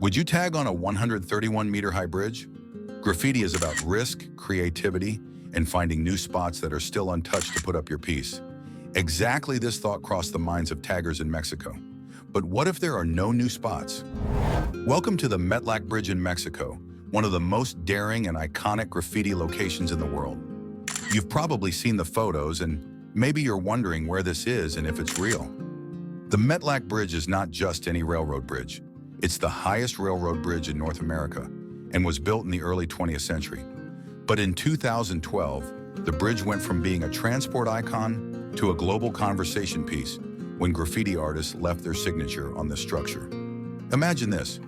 Would you tag on a 131-meter-high bridge? Graffiti is about risk, creativity, and finding new spots that are still untouched to put up your piece. Exactly this thought crossed the minds of taggers in Mexico. But what if there are no new spots? Welcome to the Metlac Bridge in Mexico, one of the most daring and iconic graffiti locations in the world. You've probably seen the photos, and maybe you're wondering where this is and if it's real. The Metlac Bridge is not just any railroad bridge. It's the highest railroad bridge in North America and was built in the early 20th century. But in 2012, the bridge went from being a transport icon to a global conversation piece when graffiti artists left their signature on this structure. Imagine this.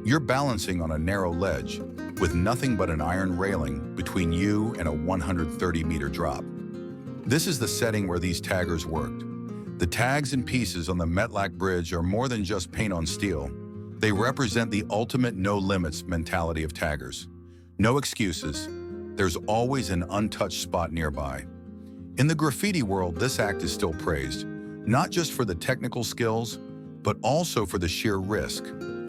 You're balancing on a narrow ledge with nothing but an iron railing between you and a 130-meter drop. This is the setting where these taggers worked. The tags and pieces on the Metlac Bridge are more than just paint on steel. They represent the ultimate no-limits mentality of taggers. No excuses. There's always an untouched spot nearby. In the graffiti world, this act is still praised, not just for the technical skills, but also for the sheer risk.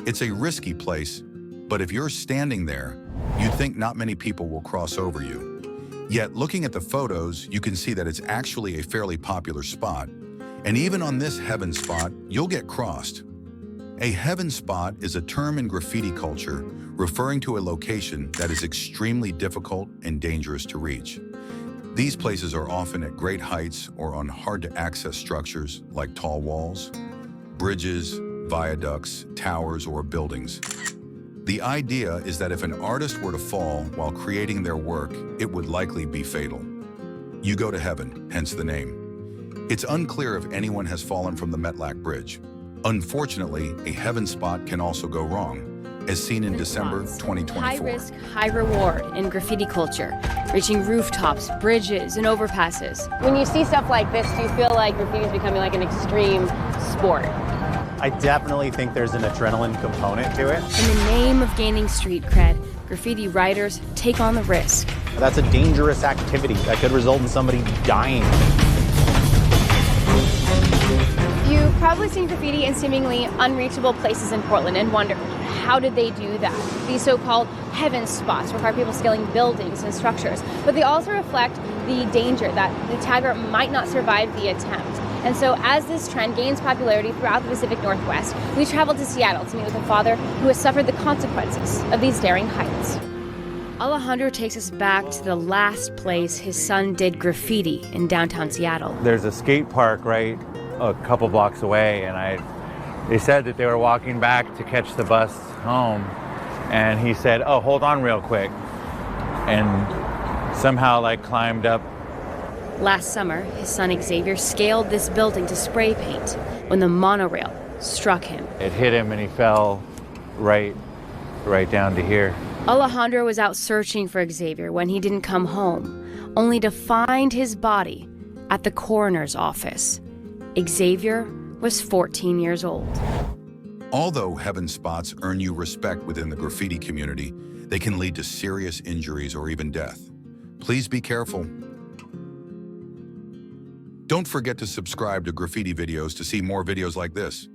It's a risky place, but if you're standing there, you'd think not many people will cross over you. Yet, looking at the photos, you can see that it's actually a fairly popular spot. And even on this heaven spot, you'll get crossed. A heaven spot is a term in graffiti culture referring to a location that is extremely difficult and dangerous to reach. These places are often at great heights or on hard-to-access structures like tall walls, bridges, viaducts, towers, or buildings. The idea is that if an artist were to fall while creating their work, it would likely be fatal. You go to heaven, hence the name. It's unclear if anyone has fallen from the Metlac Bridge. Unfortunately, a heaven spot can also go wrong, as seen in December 2024. High risk, high reward in graffiti culture, reaching rooftops, bridges, and overpasses. When you see stuff like this, do you feel like graffiti is becoming like an extreme sport? I definitely think there's an adrenaline component to it. In the name of gaining street cred, graffiti writers take on the risk. That's a dangerous activity that could result in somebody dying. You've probably seen graffiti in seemingly unreachable places in Portland and wondered, how did they do that? These so-called heaven spots require people scaling buildings and structures, but they also reflect the danger that the tagger might not survive the attempt. And so as this trend gains popularity throughout the Pacific Northwest, we traveled to Seattle to meet with a father who has suffered the consequences of these daring heights. Alejandro takes us back to the last place his son did graffiti in downtown Seattle. There's a skate park right a couple blocks away, and they said that they were walking back to catch the bus home, and he said, "Oh, hold on real quick," and somehow climbed up. Last summer, his son Xavier scaled this building to spray paint when the monorail struck him. It hit him and he fell right down to here. Alejandro was out searching for Xavier when he didn't come home, only to find his body at the coroner's office. Xavier was 14 years old. Although heaven spots earn you respect within the graffiti community, they can lead to serious injuries or even death. Please be careful. Don't forget to subscribe to Graffiti videos to see more videos like this.